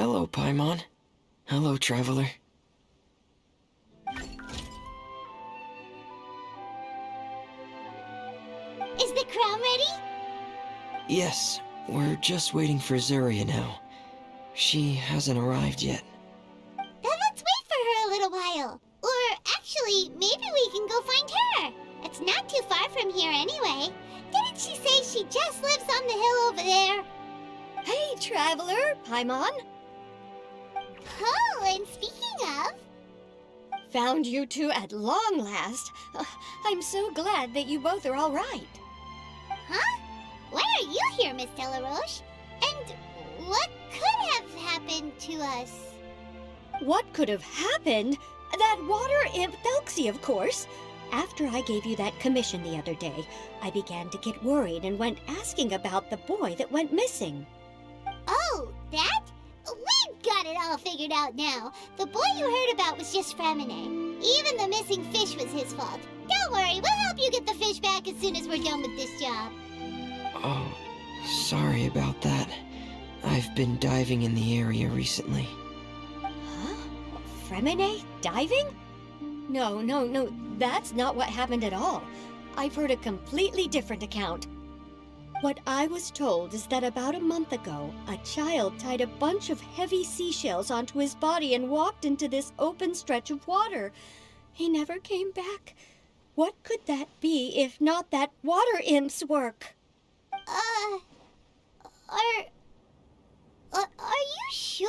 Hello, Paimon. Hello, traveler. Is the crown ready? Yes, we're just waiting for Zuria now. She hasn't arrived yet. Then let's wait for her a little while. Or actually, maybe we can go find her. It's not too far from here anyway. Didn't she say she just lives on the hill over there? Hey, traveler, Paimon. Oh, and speaking of... Found you two at long last. I'm so glad that you both are all right. Huh? Why are you here, Miss Delaroche? And what could have happened to us? What could have happened? That water imp Thelxie, of course. After I gave you that commission the other day, I began to get worried and went asking about the boy that went missing. Oh, that? We've got it all figured out now. The boy you heard about was just Fremine. Even the missing fish was his fault. Don't worry, we'll help you get the fish back as soon as we're done with this job. Oh, sorry about that. I've been diving in the area recently. Huh? Fremine diving? No, that's not what happened at all. I've heard a completely different account. What I was told is that about a month ago, a child tied a bunch of heavy seashells onto his body and walked into this open stretch of water. He never came back. What could that be if not that water imp's work? Are you sure?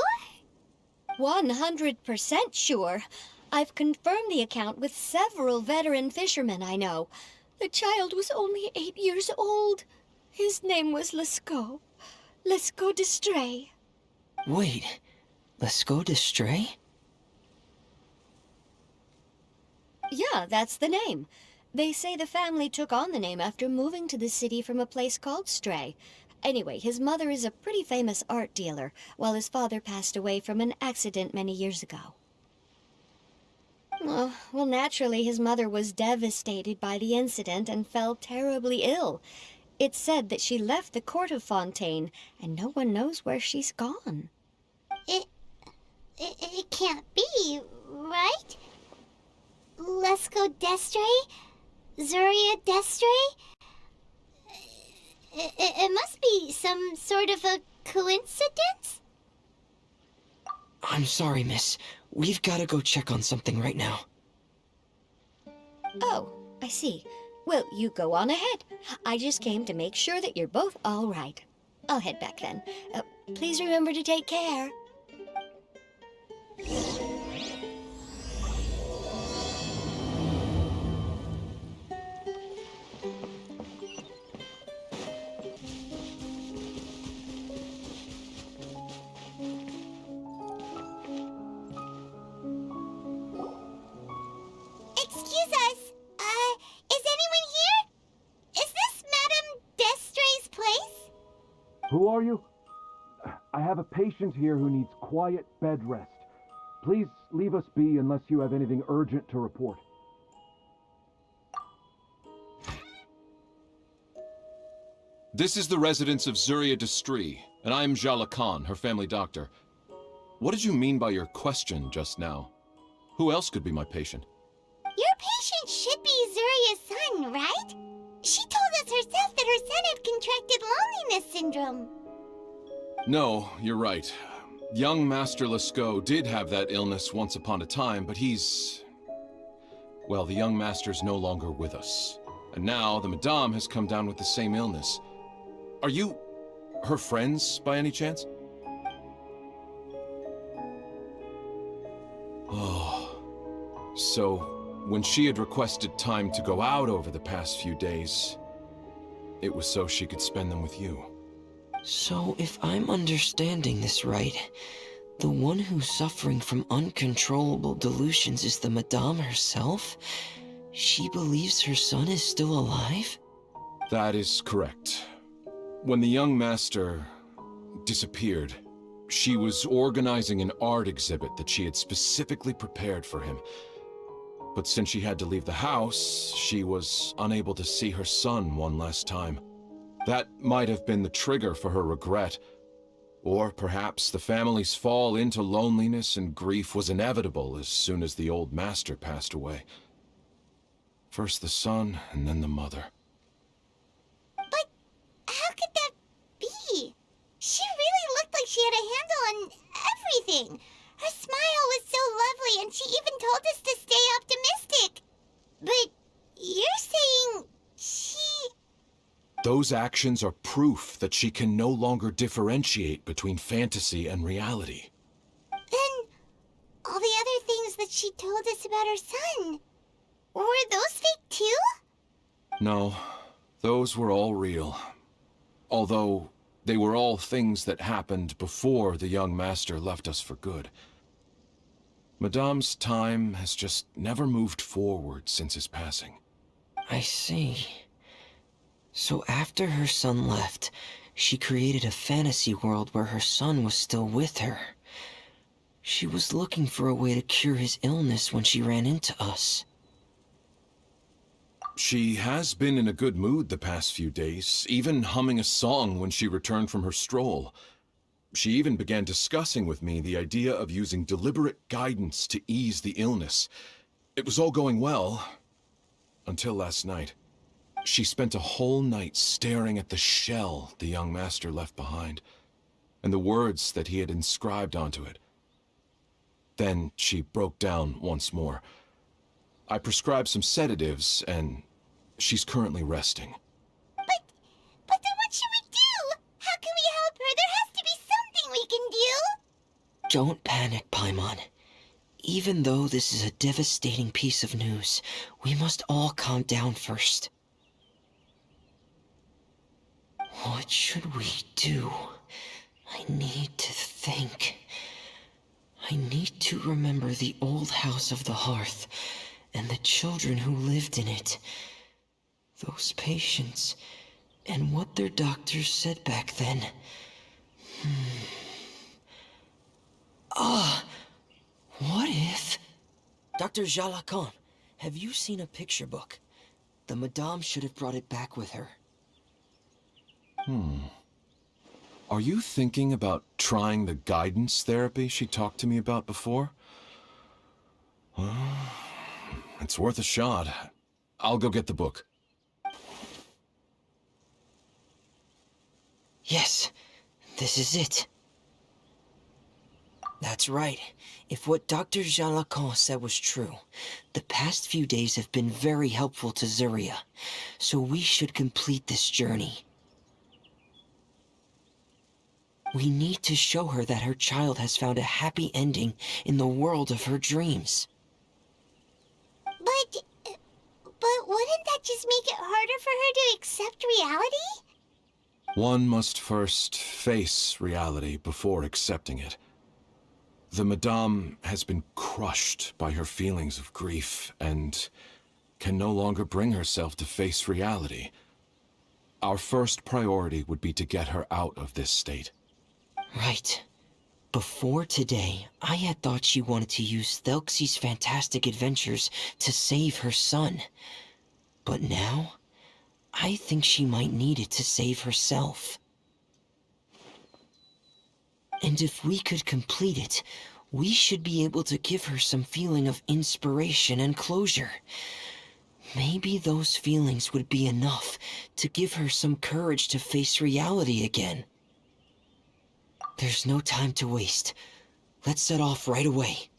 100% sure. I've confirmed the account with several veteran fishermen I know. The child was only 8 years old. His name was Lescaut. Lescaut d'Estray. Wait, Lescaut d'Estray? Yeah, that's the name. They say the family took on the name after moving to the city from a place called Stray. Anyway, his mother is a pretty famous art dealer, while his father passed away from an accident many years ago. Oh, well, naturally, his mother was devastated by the incident and fell terribly ill. It's said that she left the court of Fontaine, and no one knows where she's gone. It can't be, right? Lescaut d'Estray? Zuria d'Estray? It must be some sort of a coincidence? I'm sorry, miss. We've got to go check on something right now. Oh, I see. Well, you go on ahead. I just came to make sure that you're both all right. I'll head back then. Please remember to take care. Excuse us. Is anyone here? Is this Madame d'Estray's place? Who are you? I have a patient here who needs quiet bed rest. Please leave us be unless you have anything urgent to report. This is the residence of Zuria d'Estray, and I'm Jala Khan, her family doctor. What did you mean by your question just now? Who else could be my patient? Your patient should be Zuria's son, right? She told us herself that her son had contracted loneliness syndrome. No, you're right. Young Master Lescaut did have that illness once upon a time, but well, the young master's no longer with us. And now the Madame has come down with the same illness. Are you her friends, by any chance? Oh, so when she had requested time to go out over the past few days, it was so she could spend them with you. So, if I'm understanding this right, the one who's suffering from uncontrollable delusions is the Madame herself? She believes her son is still alive? That is correct. When the young master disappeared, she was organizing an art exhibit that she had specifically prepared for him. But since she had to leave the house, she was unable to see her son one last time. That might have been the trigger for her regret. Or perhaps the family's fall into loneliness and grief was inevitable as soon as the old master passed away. First the son, and then the mother. But how could that be? She really looked like she had a handle on everything. Her smile was so lovely, and she even told us to stay optimistic. But you're saying she... Those actions are proof that she can no longer differentiate between fantasy and reality. Then all the other things that she told us about her son, were those fake too? No, those were all real. Although they were all things that happened before the young master left us for good. Madame's time has just never moved forward since his passing. I see. So after her son left, she created a fantasy world where her son was still with her. She was looking for a way to cure his illness when she ran into us. She has been in a good mood the past few days, even humming a song when she returned from her stroll. She even began discussing with me the idea of using deliberate guidance to ease the illness. It was all going well, until last night. She spent a whole night staring at the shell the young master left behind, and the words that he had inscribed onto it. Then she broke down once more. I prescribed some sedatives, and she's currently resting. But then what should we do? How can we help her? There has to be something we can do. Don't panic, Paimon. Even though this is a devastating piece of news, we must all calm down first. What should we do? I need to think. I need to remember the old house of the hearth and the children who lived in it. Those patients and what their doctors said back then. What if... Dr. Jalacan, have you seen a picture book? The Madame should have brought it back with her. Are you thinking about trying the guidance therapy she talked to me about before? Well, it's worth a shot. I'll go get the book. Yes, this is it. That's right. If what Dr. Jalacan said was true, the past few days have been very helpful to Zuria, so we should complete this journey. We need to show her that her child has found a happy ending in the world of her dreams. But wouldn't that just make it harder for her to accept reality? One must first face reality before accepting it. The Madame has been crushed by her feelings of grief and can no longer bring herself to face reality. Our first priority would be to get her out of this state. Right. Before today, I had thought she wanted to use Thelxies' fantastic adventures to save her son. But now, I think she might need it to save herself. And if we could complete it, we should be able to give her some feeling of inspiration and closure. Maybe those feelings would be enough to give her some courage to face reality again. There's no time to waste. Let's set off right away.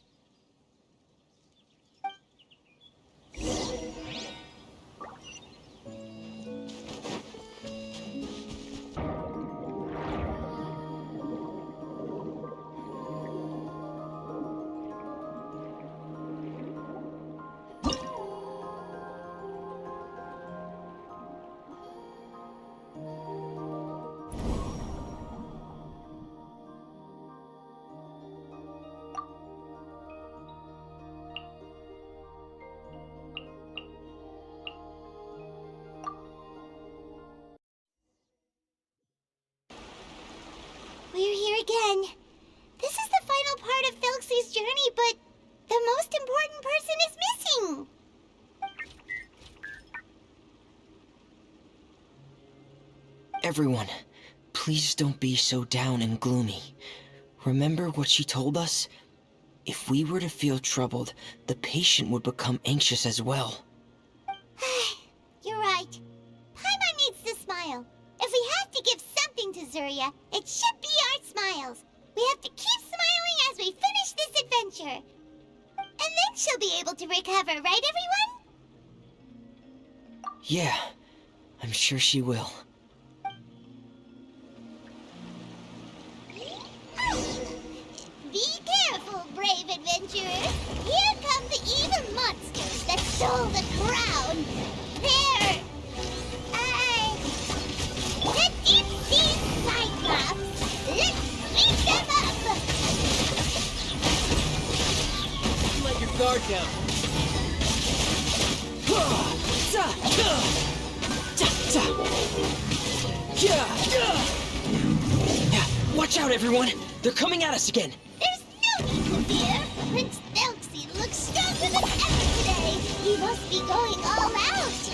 We're here again. This is the final part of Thelxies' journey, but the most important person is missing. Everyone, please don't be so down and gloomy. Remember what she told us? If we were to feel troubled, the patient would become anxious as well. You're right. Paimon needs to smile. If we have to give something to Zuria, it should be our smiles. We have to keep smiling as we finish this adventure. And then she'll be able to recover, right everyone? Yeah, I'm sure she will. Be careful, brave adventurers. Here come the evil monsters that stole the crown. They're... the deep-sea Cyclops. Let's beat them up! Let your guard down. Watch out, everyone! They're coming at us again! There's no need to fear. Prince Thelxies looks stronger than ever today. He must be going all out.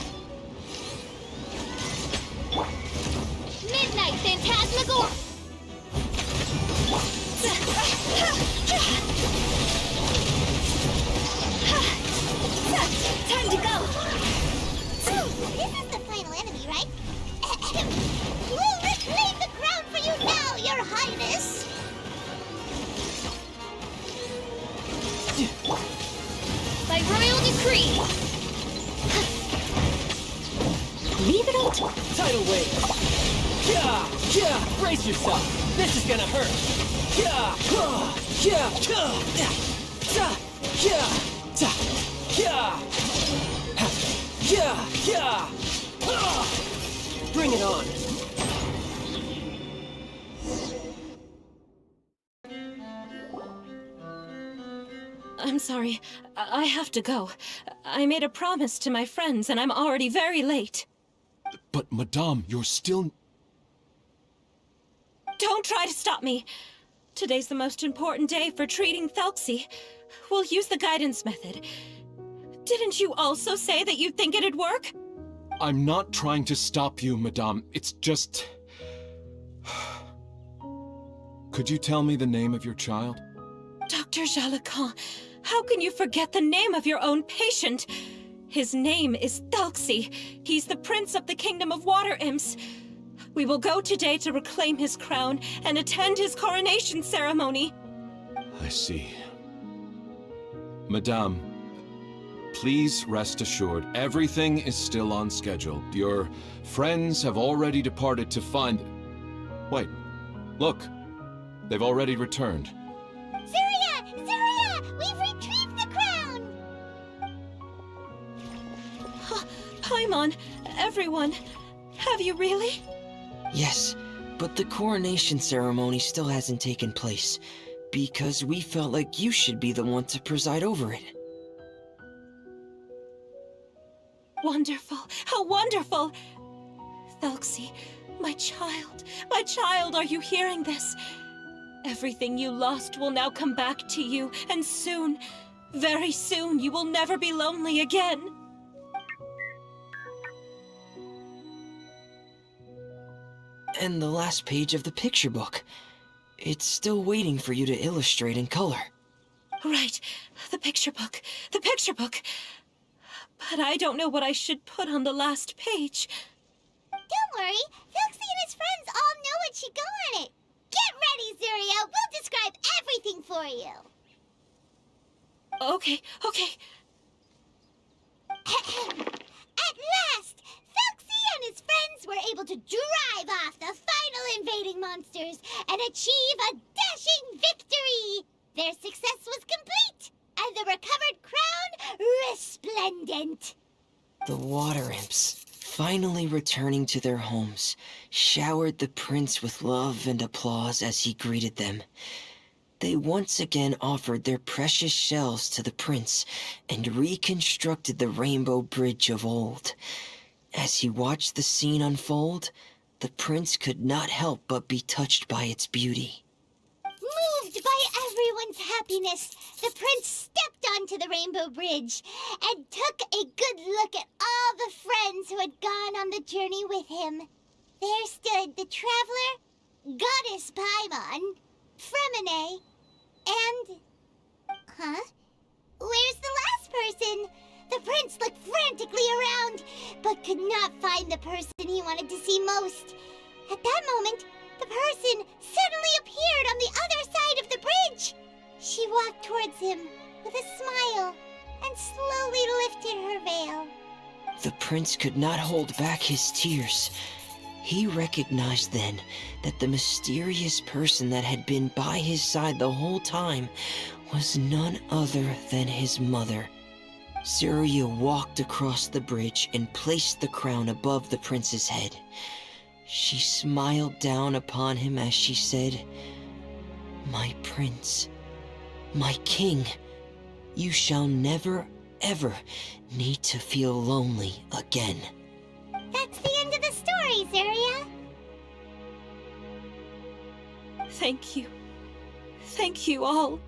Midnight Phantasmagoria! Time to go! So, this is the final enemy, right? We'll reclaim the crown for you now, Your Highness! By royal decree! Leave it out. Tidal wave. Brace yourself. This is gonna hurt. Bring it on. I'm sorry. I have to go. I made a promise to my friends, and I'm already very late. But, Madame, you're still... Don't try to stop me! Today's the most important day for treating Thelxie. We'll use the guidance method. Didn't you also say that you'd think it'd work? I'm not trying to stop you, Madame. It's just... Could you tell me the name of your child? Dr. Jalacan, how can you forget the name of your own patient? His name is Thelxie. He's the prince of the kingdom of water imps. We will go today to reclaim his crown and attend his coronation ceremony. I see. Madame, please rest assured, everything is still on schedule. Your friends have already departed to find... Wait, look. They've already returned. Zuria! Zuria! We've retrieved the crown! Paimon, everyone, have you really? Yes, but the coronation ceremony still hasn't taken place, because we felt like you should be the one to preside over it. Wonderful! How wonderful! Thelxie, my child, are you hearing this? Everything you lost will now come back to you, and soon, very soon, you will never be lonely again. And the last page of the picture book. It's still waiting for you to illustrate in color. Right, the picture book. But I don't know what I should put on the last page. Don't worry, Thelxie and his friends all know what should go on it. Get ready, Zuria! We'll describe everything for you! Okay. At last! Thelxie and his friends were able to drive off the final invading monsters and achieve a dashing victory! Their success was complete, and the recovered crown resplendent! The water imps, finally returning to their homes, showered the prince with love and applause as he greeted them. They once again offered their precious shells to the prince and reconstructed the rainbow bridge of old. As he watched the scene unfold, the prince could not help but be touched by its beauty. Moved by everyone's happiness, the prince stepped onto the rainbow bridge and took a good look at all the friends who had gone on the journey with him. There stood the traveler, Goddess Paimon, Fremine, and... Huh? Where's the last person? The prince looked frantically around, but could not find the person he wanted to see most. At that moment, the person suddenly appeared on the other side of the bridge. She walked towards him with a smile and slowly lifted her veil. The prince could not hold back his tears. He recognized then that the mysterious person that had been by his side the whole time was none other than his mother. Zuria walked across the bridge and placed the crown above the prince's head. She smiled down upon him as she said, "My prince, my king, you shall never, ever need to feel lonely again." That's the end of the story, Zuria. Thank you. Thank you all.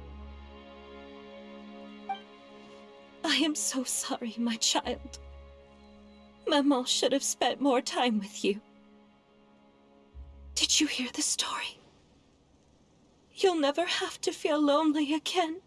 I am so sorry, my child. Maman should have spent more time with you. Did you hear the story? You'll never have to feel lonely again.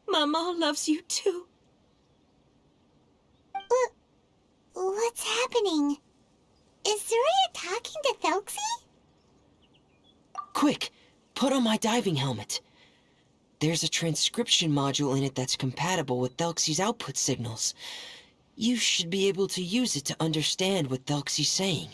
Mama loves you too. What's happening? Is Zuria talking to Thelxie? Quick, put on my diving helmet. There's a transcription module in it that's compatible with Thelxie's output signals. You should be able to use it to understand what Thelxie's saying.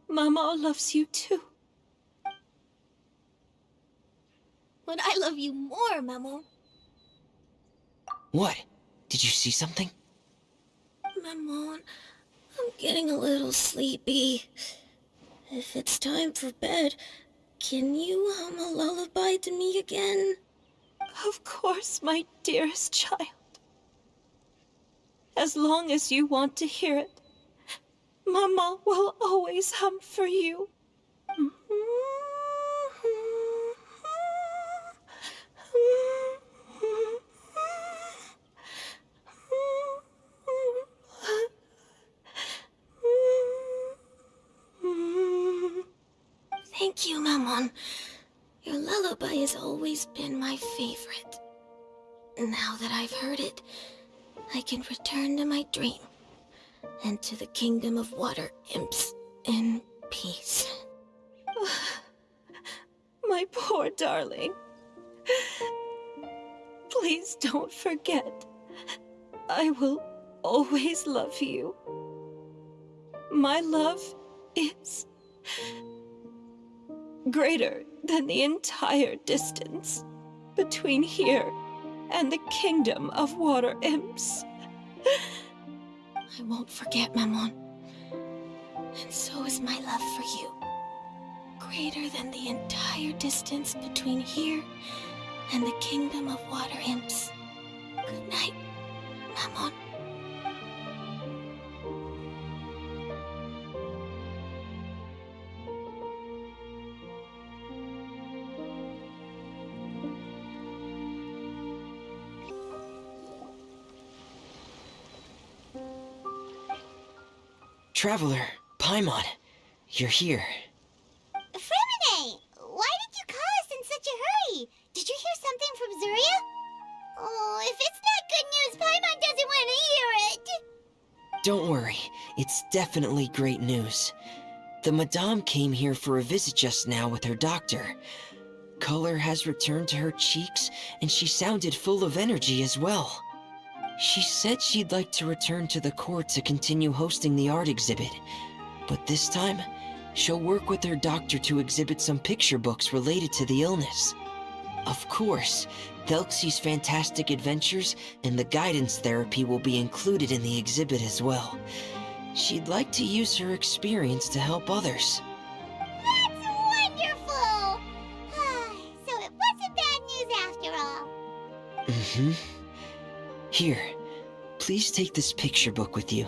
Mama loves you too. But I love you more, Mamo. What? Did you see something? Maman, I'm getting a little sleepy. If it's time for bed, can you hum a lullaby to me again? Of course, my dearest child. As long as you want to hear it, Mama will always hum for you. Thank you, Maman. Your lullaby has always been my favorite. Now that I've heard it, I can return to my dream and to the kingdom of water imps in peace. My poor darling. Please don't forget. I will always love you. My love is greater than the entire distance between here and the kingdom of water imps. I won't forget, Maman. And so is my love for you. Greater than the entire distance between here and the kingdom of water imps. Good night, Maman. Traveler, Paimon, you're here. Fremine, why did you call us in such a hurry? Did you hear something from Zuria? Oh, if it's not good news, Paimon doesn't want to hear it. Don't worry, it's definitely great news. The Madame came here for a visit just now with her doctor. Color has returned to her cheeks, and she sounded full of energy as well. She said she'd like to return to the court to continue hosting the art exhibit. But this time, she'll work with her doctor to exhibit some picture books related to the illness. Of course, Thelxies' fantastic adventures and the guidance therapy will be included in the exhibit as well. She'd like to use her experience to help others. That's wonderful! Here, please take this picture book with you.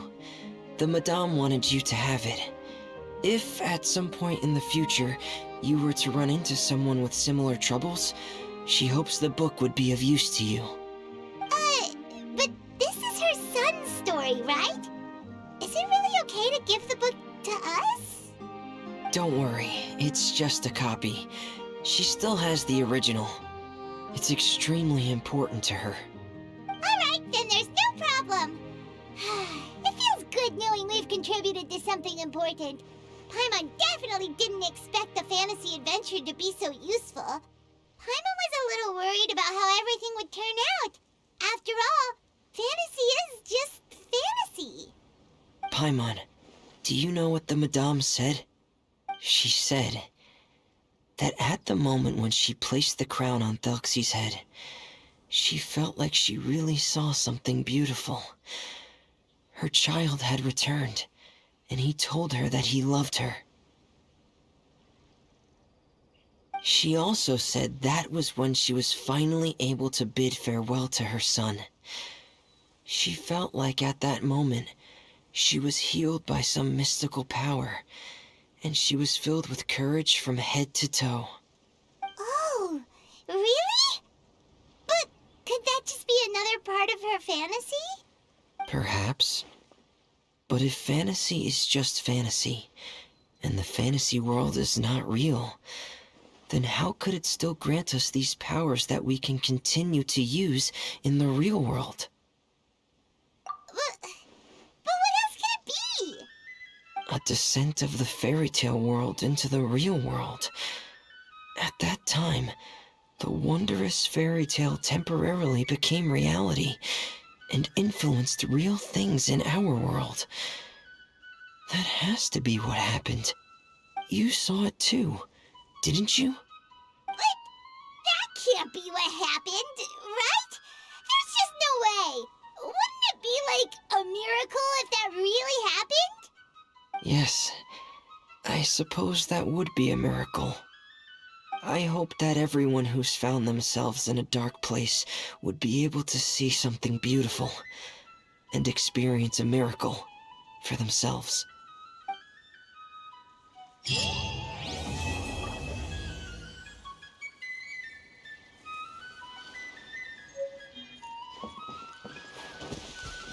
The Madame wanted you to have it. If, at some point in the future, you were to run into someone with similar troubles, she hopes the book would be of use to you. But this is her son's story, right? Is it really okay to give the book to us? Don't worry, it's just a copy. She still has the original. It's extremely important to her. Alright, then there's no problem. It feels good knowing we've contributed to something important. Paimon definitely didn't expect the fantasy adventure to be so useful. Paimon was a little worried about how everything would turn out. After all, fantasy is just fantasy. Paimon, do you know what the Madame said? She said that at the moment when she placed the crown on Thelxies' head, she felt like she really saw something beautiful. Her child had returned, and he told her that he loved her. She also said that was when she was finally able to bid farewell to her son. She felt like at that moment, she was healed by some mystical power, and she was filled with courage from head to toe. Oh, really? But could that just be another part of her fantasy? Perhaps. But if fantasy is just fantasy, and the fantasy world is not real, then how could it still grant us these powers that we can continue to use in the real world? But what else could it be? A descent of the fairy tale world into the real world. At that time, the wondrous fairy tale temporarily became reality and influenced real things in our world. That has to be what happened. You saw it too, didn't you? But that can't be what happened, right? There's just no way. Wouldn't it be like a miracle if that really happened? Yes, I suppose that would be a miracle. I hope that everyone who's found themselves in a dark place would be able to see something beautiful and experience a miracle for themselves.